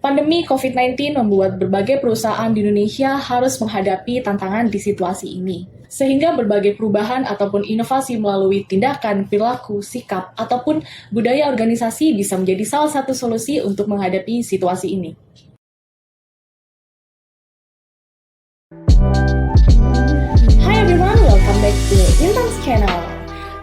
Pandemi COVID-19 membuat berbagai perusahaan di Indonesia harus menghadapi tantangan di situasi ini. Sehingga berbagai perubahan ataupun inovasi melalui tindakan, perilaku, sikap, ataupun budaya organisasi bisa menjadi salah satu solusi untuk menghadapi situasi ini. Hi everyone, welcome back to Intens Channel.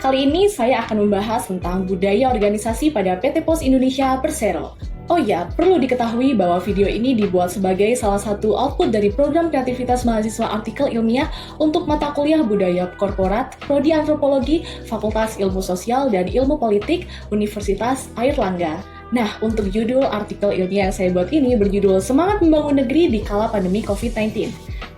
Kali ini saya akan membahas tentang budaya organisasi pada PT Pos Indonesia Persero. Oh ya, perlu diketahui bahwa video ini dibuat sebagai salah satu output dari program kreativitas mahasiswa artikel ilmiah untuk mata kuliah budaya korporat, prodi antropologi, Fakultas Ilmu Sosial dan Ilmu Politik, Universitas Airlangga. Nah, untuk judul artikel ilmiah yang saya buat ini berjudul Semangat Membangun Negeri di Kala Pandemi COVID-19.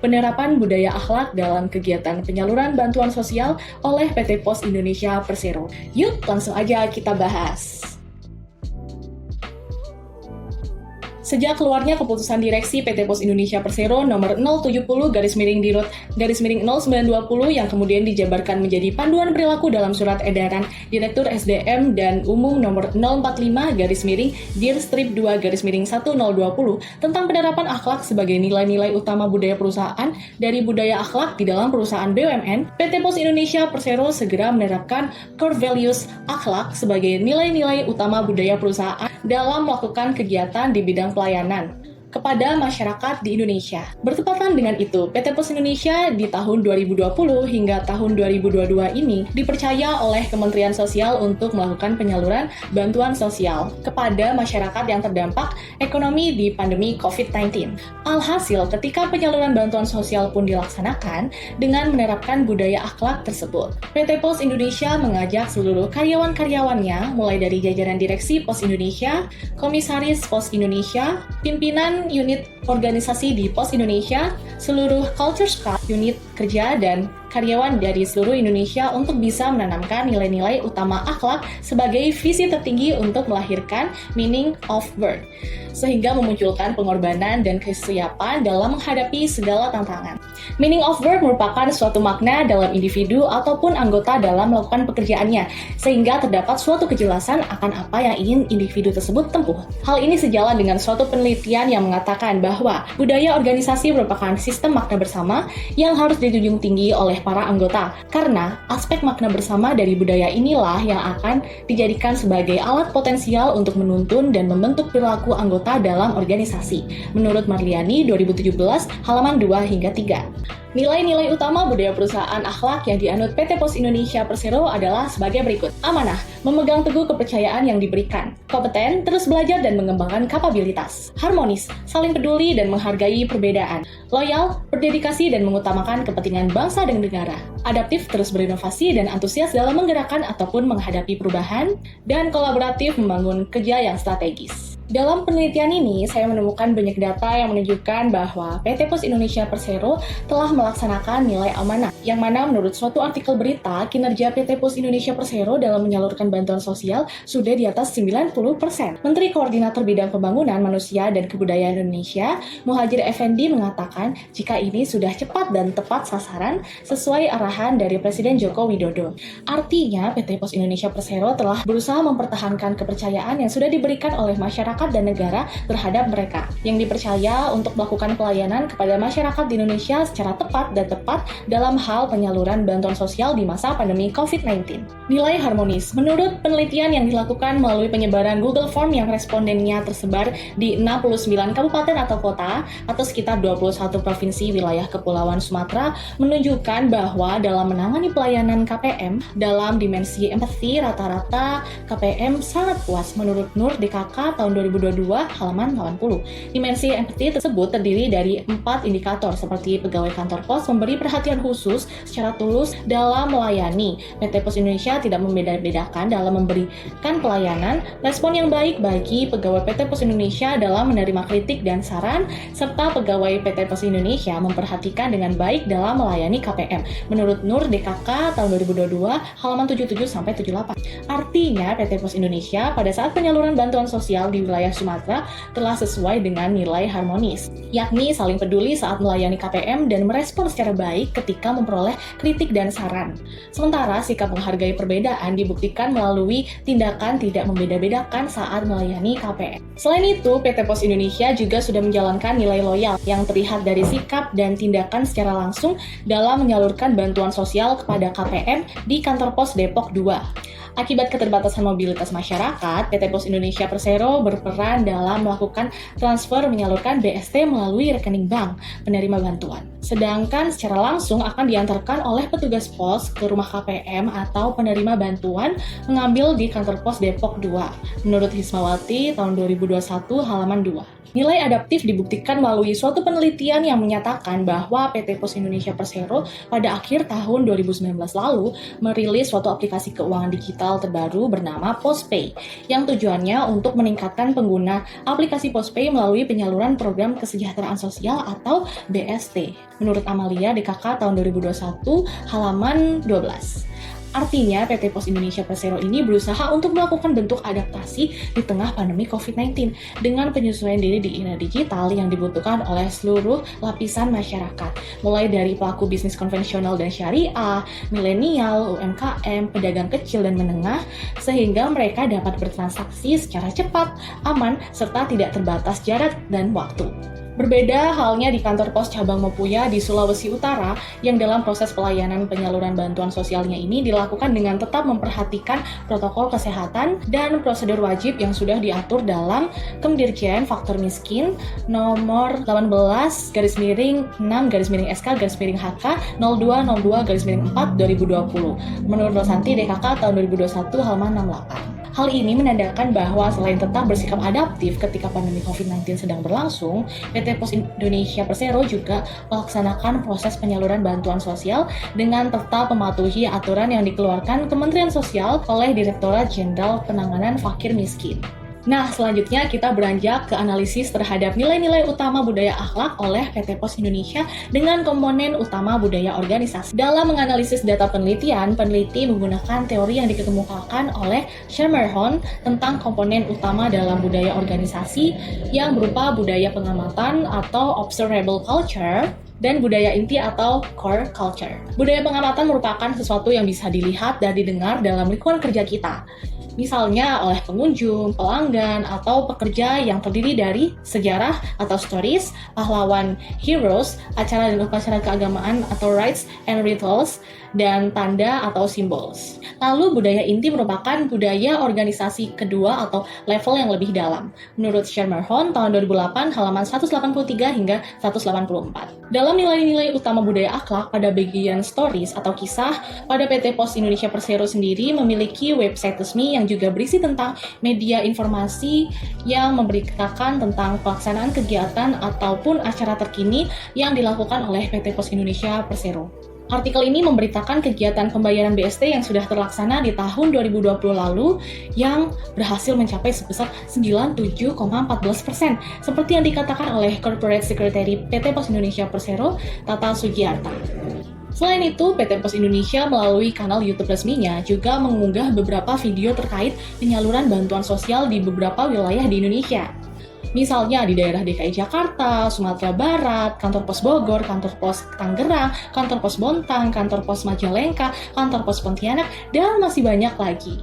Penerapan budaya akhlak dalam kegiatan penyaluran bantuan sosial oleh PT Pos Indonesia Persero. Yuk, langsung aja kita bahas. Sejak keluarnya keputusan direksi PT Pos Indonesia Persero nomor 070-092-020 yang kemudian dijabarkan menjadi panduan perilaku dalam surat edaran Direktur SDM dan Umum nomor 045-Dir-2-1020 tentang penerapan akhlak sebagai nilai-nilai utama budaya perusahaan dari budaya akhlak di dalam perusahaan BUMN, PT Pos Indonesia Persero segera menerapkan core values akhlak sebagai nilai-nilai utama budaya perusahaan dalam melakukan kegiatan di bidang pelayanan kepada masyarakat di Indonesia. Bertepatan dengan itu, PT Pos Indonesia di tahun 2020 hingga tahun 2022 ini dipercaya oleh Kementerian Sosial untuk melakukan penyaluran bantuan sosial kepada masyarakat yang terdampak ekonomi di pandemi COVID-19. Alhasil, ketika penyaluran bantuan sosial pun dilaksanakan dengan menerapkan budaya akhlak tersebut. PT Pos Indonesia mengajak seluruh karyawan-karyawannya, mulai dari jajaran direksi Pos Indonesia, komisaris Pos Indonesia, pimpinan unit organisasi di Pos Indonesia, seluruh culture staff, unit kerja, dan karyawan dari seluruh Indonesia untuk bisa menanamkan nilai-nilai utama akhlak sebagai visi tertinggi untuk melahirkan meaning of work, sehingga memunculkan pengorbanan dan kesiapan dalam menghadapi segala tantangan. Meaning of work merupakan suatu makna dalam individu ataupun anggota dalam melakukan pekerjaannya, sehingga terdapat suatu kejelasan akan apa yang ingin individu tersebut tempuh. Hal ini sejalan dengan suatu penelitian yang mengatakan bahwa budaya organisasi merupakan sistem makna bersama yang harus dijunjung tinggi oleh para anggota, karena aspek makna bersama dari budaya inilah yang akan dijadikan sebagai alat potensial untuk menuntun dan membentuk perilaku anggota dalam organisasi. Menurut Marliani 2017, halaman 2 hingga 3. Nilai-nilai utama budaya perusahaan akhlak yang dianut PT Pos Indonesia Persero adalah sebagai berikut. Amanah, memegang teguh kepercayaan yang diberikan. Kompeten, terus belajar dan mengembangkan kapabilitas. Harmonis, saling peduli dan menghargai perbedaan. Loyal, berdedikasi dan mengutamakan kepentingan bangsa dan negara. Adaptif, terus berinovasi dan antusias dalam menggerakkan ataupun menghadapi perubahan. Dan kolaboratif, membangun kerja yang strategis. Dalam penelitian ini, saya menemukan banyak data yang menunjukkan bahwa PT Pos Indonesia Persero telah melaksanakan nilai amanah, yang mana menurut suatu artikel berita, kinerja PT Pos Indonesia Persero dalam menyalurkan bantuan sosial sudah di atas 90%. Menteri Koordinator Bidang Pembangunan Manusia dan Kebudayaan Indonesia, Muhadjir Effendi mengatakan jika ini sudah cepat dan tepat sasaran sesuai arahan dari Presiden Joko Widodo. Artinya, PT Pos Indonesia Persero telah berusaha mempertahankan kepercayaan yang sudah diberikan oleh masyarakat dan negara terhadap mereka yang dipercaya untuk melakukan pelayanan kepada masyarakat di Indonesia secara tepat dan tepat dalam hal penyaluran bantuan sosial di masa pandemi COVID-19. Nilai harmonis. Menurut penelitian yang dilakukan melalui penyebaran Google Form yang respondennya tersebar di 69 kabupaten atau kota atau sekitar 21 provinsi wilayah Kepulauan Sumatera menunjukkan bahwa dalam menangani pelayanan KPM dalam dimensi empati rata-rata KPM sangat puas menurut Nur DKK tahun 2022 halaman 80. Dimensi empati tersebut terdiri dari 4 indikator seperti pegawai kantor pos memberi perhatian khusus secara tulus dalam melayani. PT Pos Indonesia tidak membeda-bedakan dalam memberikan pelayanan, respon yang baik bagi pegawai PT Pos Indonesia dalam menerima kritik dan saran, serta pegawai PT Pos Indonesia memperhatikan dengan baik dalam melayani KPM. Menurut Nur DKK tahun 2022 halaman 77-78. Artinya PT Pos Indonesia pada saat penyaluran bantuan sosial di wilayah Sumatera telah sesuai dengan nilai harmonis, yakni saling peduli saat melayani KPM dan merespon secara baik ketika memperoleh kritik dan saran. Sementara sikap menghargai perbedaan dibuktikan melalui tindakan tidak membeda-bedakan saat melayani KPM. Selain itu, PT Pos Indonesia juga sudah menjalankan nilai loyal yang terlihat dari sikap dan tindakan secara langsung dalam menyalurkan bantuan sosial kepada KPM di kantor pos Depok 2. Akibat keterbatasan mobilitas masyarakat, PT Pos Indonesia Persero berperan dalam melakukan transfer menyalurkan BST melalui rekening bank penerima bantuan. Sedangkan secara langsung akan diantarkan oleh petugas pos ke rumah KPM atau penerima bantuan mengambil di kantor pos Depok 2, menurut Hismawati tahun 2021 halaman 2. Nilai adaptif dibuktikan melalui suatu penelitian yang menyatakan bahwa PT Pos Indonesia Persero pada akhir tahun 2019 lalu merilis suatu aplikasi keuangan digital terbaru bernama PosPay, yang tujuannya untuk meningkatkan pengguna aplikasi PosPay melalui penyaluran program kesejahteraan sosial atau BST. Menurut Amalia DKK tahun 2021 halaman 12. Artinya, PT Pos Indonesia Persero ini berusaha untuk melakukan bentuk adaptasi di tengah pandemi COVID-19 dengan penyesuaian diri di era digital yang dibutuhkan oleh seluruh lapisan masyarakat, mulai dari pelaku bisnis konvensional dan syariah, milenial, UMKM, pedagang kecil dan menengah, sehingga mereka dapat bertransaksi secara cepat, aman, serta tidak terbatas jarak dan waktu. Berbeda halnya di kantor pos cabang Mapuya di Sulawesi Utara yang dalam proses pelayanan penyaluran bantuan sosialnya ini dilakukan dengan tetap memperhatikan protokol kesehatan dan prosedur wajib yang sudah diatur dalam Kemdirjen Faktor Miskin nomor 18/6/SK/HK 0202/4 2020 menurut Rosanti DKK tahun 2021 halaman 68. Hal ini menandakan bahwa selain tetap bersikap adaptif ketika pandemi COVID-19 sedang berlangsung, PT Pos Indonesia Persero juga melaksanakan proses penyaluran bantuan sosial dengan tetap mematuhi aturan yang dikeluarkan Kementerian Sosial oleh Direktorat Jenderal Penanganan Fakir Miskin. Nah, selanjutnya kita beranjak ke analisis terhadap nilai-nilai utama budaya akhlak oleh PT Pos Indonesia dengan komponen utama budaya organisasi. Dalam menganalisis data penelitian, peneliti menggunakan teori yang dikemukakan oleh Schermerhorn tentang komponen utama dalam budaya organisasi yang berupa budaya pengamatan atau observable culture dan budaya inti atau core culture. Budaya pengamatan merupakan sesuatu yang bisa dilihat dan didengar dalam lingkungan kerja kita. Misalnya oleh pengunjung, pelanggan, atau pekerja yang terdiri dari sejarah atau stories, pahlawan heroes, acara dan upacara keagamaan atau rites and rituals, dan tanda atau symbols. Lalu budaya inti merupakan budaya organisasi kedua atau level yang lebih dalam. Menurut Schermerhorn tahun 2008 halaman 183 hingga 184. Dalam nilai-nilai utama budaya akhlak pada bagian stories atau kisah, pada PT Pos Indonesia Persero sendiri memiliki website resmi yang juga berisi tentang media informasi yang memberitakan tentang pelaksanaan kegiatan ataupun acara terkini yang dilakukan oleh PT Pos Indonesia Persero. Artikel ini memberitakan kegiatan pembayaran BST yang sudah terlaksana di tahun 2020 lalu yang berhasil mencapai sebesar 97,14%, seperti yang dikatakan oleh Corporate Secretary PT Pos Indonesia Persero, Tata Sugiarta. Selain itu, PT Pos Indonesia melalui kanal YouTube resminya juga mengunggah beberapa video terkait penyaluran bantuan sosial di beberapa wilayah di Indonesia. Misalnya di daerah DKI Jakarta, Sumatera Barat, kantor pos Bogor, kantor pos Tangerang, kantor pos Bontang, kantor pos Majalengka, kantor pos Pontianak, dan masih banyak lagi.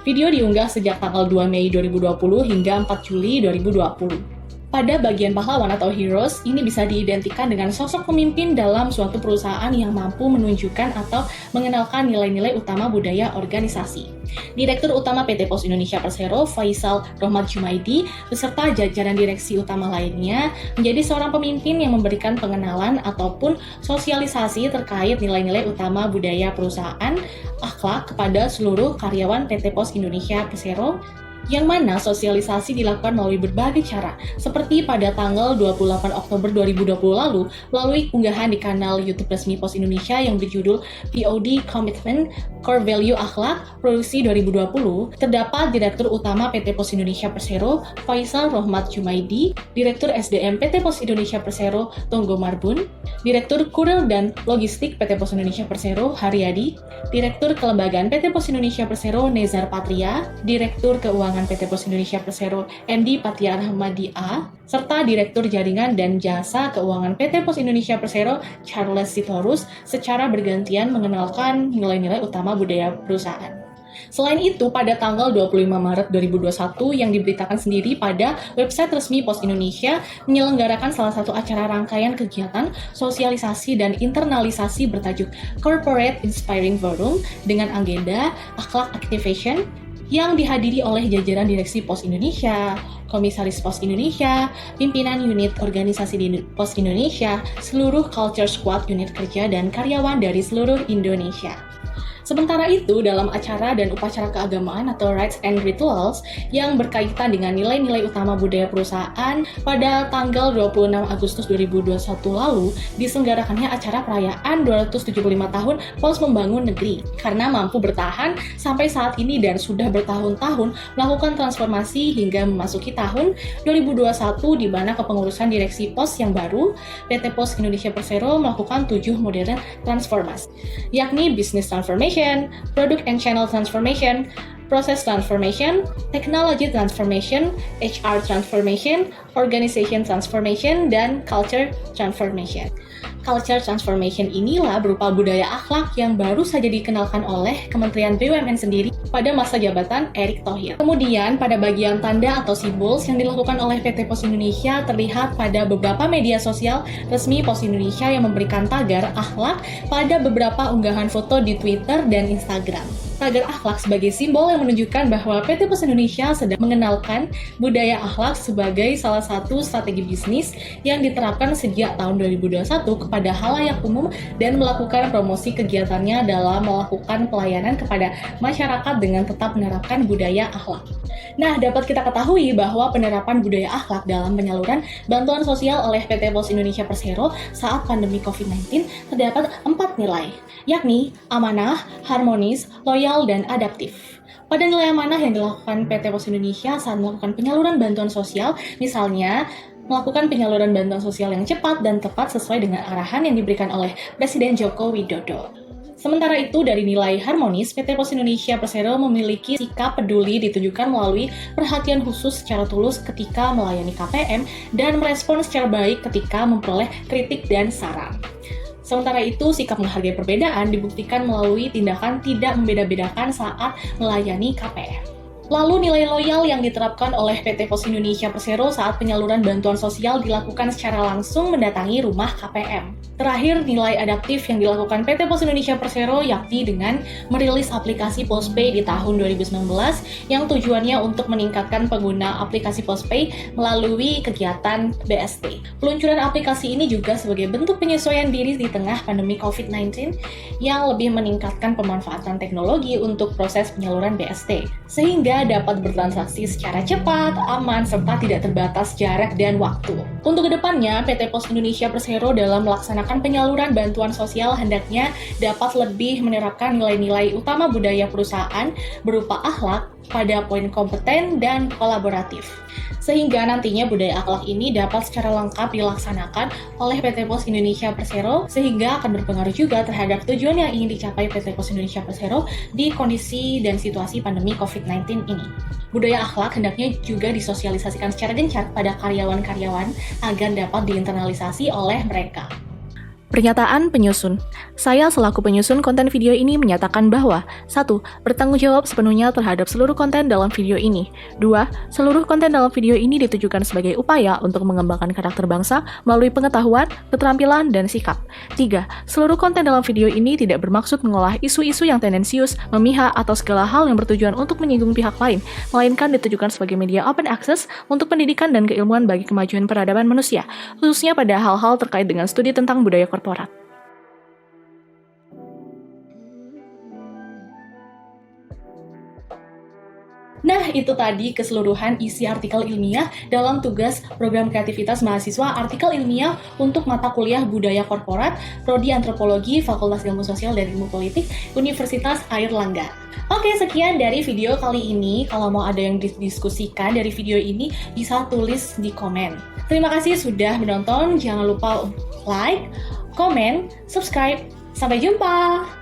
Video diunggah sejak tanggal 2 Mei 2020 hingga 4 Juli 2020. Pada bagian pahlawan atau heroes, ini bisa diidentikan dengan sosok pemimpin dalam suatu perusahaan yang mampu menunjukkan atau mengenalkan nilai-nilai utama budaya organisasi. Direktur Utama PT Pos Indonesia Persero, Faisal Rohmat Jumaidi, beserta jajaran direksi utama lainnya, menjadi seorang pemimpin yang memberikan pengenalan ataupun sosialisasi terkait nilai-nilai utama budaya perusahaan akhlak kepada seluruh karyawan PT Pos Indonesia Persero, yang mana sosialisasi dilakukan melalui berbagai cara, seperti pada tanggal 28 Oktober 2020 lalu, melalui unggahan di kanal YouTube resmi Pos Indonesia yang berjudul POD Commitment Core Value Akhlak Produksi 2020, terdapat Direktur Utama PT Pos Indonesia Persero, Faisal Rohmat Jumaidi, Direktur SDM PT Pos Indonesia Persero, Tonggo Marbun, Direktur Kurir dan Logistik PT Pos Indonesia Persero, Haryadi, Direktur Kelembagaan PT Pos Indonesia Persero, Nezar Patria, Direktur Keuangan Keuangan PT Pos Indonesia Persero MD Patia Rahmadi A, serta Direktur Jaringan dan Jasa Keuangan PT Pos Indonesia Persero Charles Sitorus secara bergantian mengenalkan nilai-nilai utama budaya perusahaan. Selain itu, pada tanggal 25 Maret 2021 yang diberitakan sendiri pada website resmi Pos Indonesia menyelenggarakan salah satu acara rangkaian kegiatan sosialisasi dan internalisasi bertajuk Corporate Inspiring Forum dengan agenda Akhlak Activation yang dihadiri oleh jajaran Direksi Pos Indonesia, Komisaris Pos Indonesia, pimpinan unit organisasi di Pos Indonesia, seluruh Culture Squad unit kerja dan karyawan dari seluruh Indonesia. Sementara itu, dalam acara dan upacara keagamaan atau rites and rituals yang berkaitan dengan nilai-nilai utama budaya perusahaan, pada tanggal 26 Agustus 2021 lalu, diselenggarakannya acara perayaan 275 tahun Pos Membangun Negeri, karena mampu bertahan sampai saat ini dan sudah bertahun-tahun melakukan transformasi hingga memasuki tahun 2021 di mana kepengurusan Direksi Pos yang baru, PT Pos Indonesia Persero melakukan 7 modern transformasi, yakni Business Transformation, Product and Channel Transformation, Process Transformation, Technology Transformation, HR Transformation, Organization Transformation, dan Culture Transformation. Culture Transformation inilah berupa budaya akhlak yang baru saja dikenalkan oleh Kementerian BUMN sendiri pada masa jabatan Erick Thohir. Kemudian pada bagian tanda atau symbols yang dilakukan oleh PT Pos Indonesia terlihat pada beberapa media sosial resmi Pos Indonesia yang memberikan tagar akhlak pada beberapa unggahan foto di Twitter dan Instagram. Tagar akhlak sebagai simbol yang menunjukkan bahwa PT Pos Indonesia sedang mengenalkan budaya akhlak sebagai salah satu strategi bisnis yang diterapkan sejak tahun 2021 kepada halayak umum dan melakukan promosi kegiatannya dalam melakukan pelayanan kepada masyarakat dengan tetap menerapkan budaya akhlak. Nah, dapat kita ketahui bahwa penerapan budaya akhlak dalam penyaluran bantuan sosial oleh PT Pos Indonesia Persero saat pandemi COVID-19 terdapat 4 nilai, yakni amanah, harmonis, loyal, dan adaptif. Pada nilai amanah yang dilakukan PT Pos Indonesia saat melakukan penyaluran bantuan sosial, misalnya melakukan penyaluran bantuan sosial yang cepat dan tepat sesuai dengan arahan yang diberikan oleh Presiden Joko Widodo. Sementara itu, dari nilai harmonis, PT Pos Indonesia Persero memiliki sikap peduli ditunjukkan melalui perhatian khusus secara tulus ketika melayani KPM dan merespon secara baik ketika memperoleh kritik dan saran. Sementara itu, sikap menghargai perbedaan dibuktikan melalui tindakan tidak membeda-bedakan saat melayani KPM. Lalu nilai loyal yang diterapkan oleh PT Pos Indonesia Persero saat penyaluran bantuan sosial dilakukan secara langsung mendatangi rumah KPM. Terakhir, nilai adaptif yang dilakukan PT Pos Indonesia Persero yakni dengan merilis aplikasi Postpay di tahun 2019 yang tujuannya untuk meningkatkan pengguna aplikasi Postpay melalui kegiatan BST. Peluncuran aplikasi ini juga sebagai bentuk penyesuaian diri di tengah pandemi COVID-19 yang lebih meningkatkan pemanfaatan teknologi untuk proses penyaluran BST, sehingga dapat bertransaksi secara cepat, aman, serta tidak terbatas jarak dan waktu. Untuk kedepannya, PT Pos Indonesia Persero dalam melaksanakan penyaluran bantuan sosial hendaknya dapat lebih menerapkan nilai-nilai utama budaya perusahaan berupa akhlak pada poin kompeten dan kolaboratif. Sehingga nantinya budaya akhlak ini dapat secara lengkap dilaksanakan oleh PT Pos Indonesia Persero, sehingga akan berpengaruh juga terhadap tujuan yang ingin dicapai PT Pos Indonesia Persero di kondisi dan situasi pandemi COVID-19 ini. Budaya akhlak hendaknya juga disosialisasikan secara gencar pada karyawan-karyawan agar dapat diinternalisasi oleh mereka. Pernyataan penyusun. Saya selaku penyusun konten video ini menyatakan bahwa 1. Bertanggung jawab sepenuhnya terhadap seluruh konten dalam video ini. 2. Seluruh konten dalam video ini ditujukan sebagai upaya untuk mengembangkan karakter bangsa melalui pengetahuan, keterampilan, dan sikap. 3. Seluruh konten dalam video ini tidak bermaksud mengolah isu-isu yang tendensius, memihak, atau segala hal yang bertujuan untuk menyinggung pihak lain, melainkan ditujukan sebagai media open access untuk pendidikan dan keilmuan bagi kemajuan peradaban manusia, khususnya pada hal-hal terkait dengan studi tentang budaya korporat. Nah, itu tadi keseluruhan isi artikel ilmiah dalam tugas program kreativitas mahasiswa artikel ilmiah untuk mata kuliah budaya korporat, Prodi Antropologi, Fakultas Ilmu Sosial dan Ilmu Politik, Universitas Airlangga. Oke, sekian dari video kali ini. Kalau mau ada yang didiskusikan dari video ini, bisa tulis di komen. Terima kasih sudah menonton. Jangan lupa like, komen, subscribe. Sampai jumpa!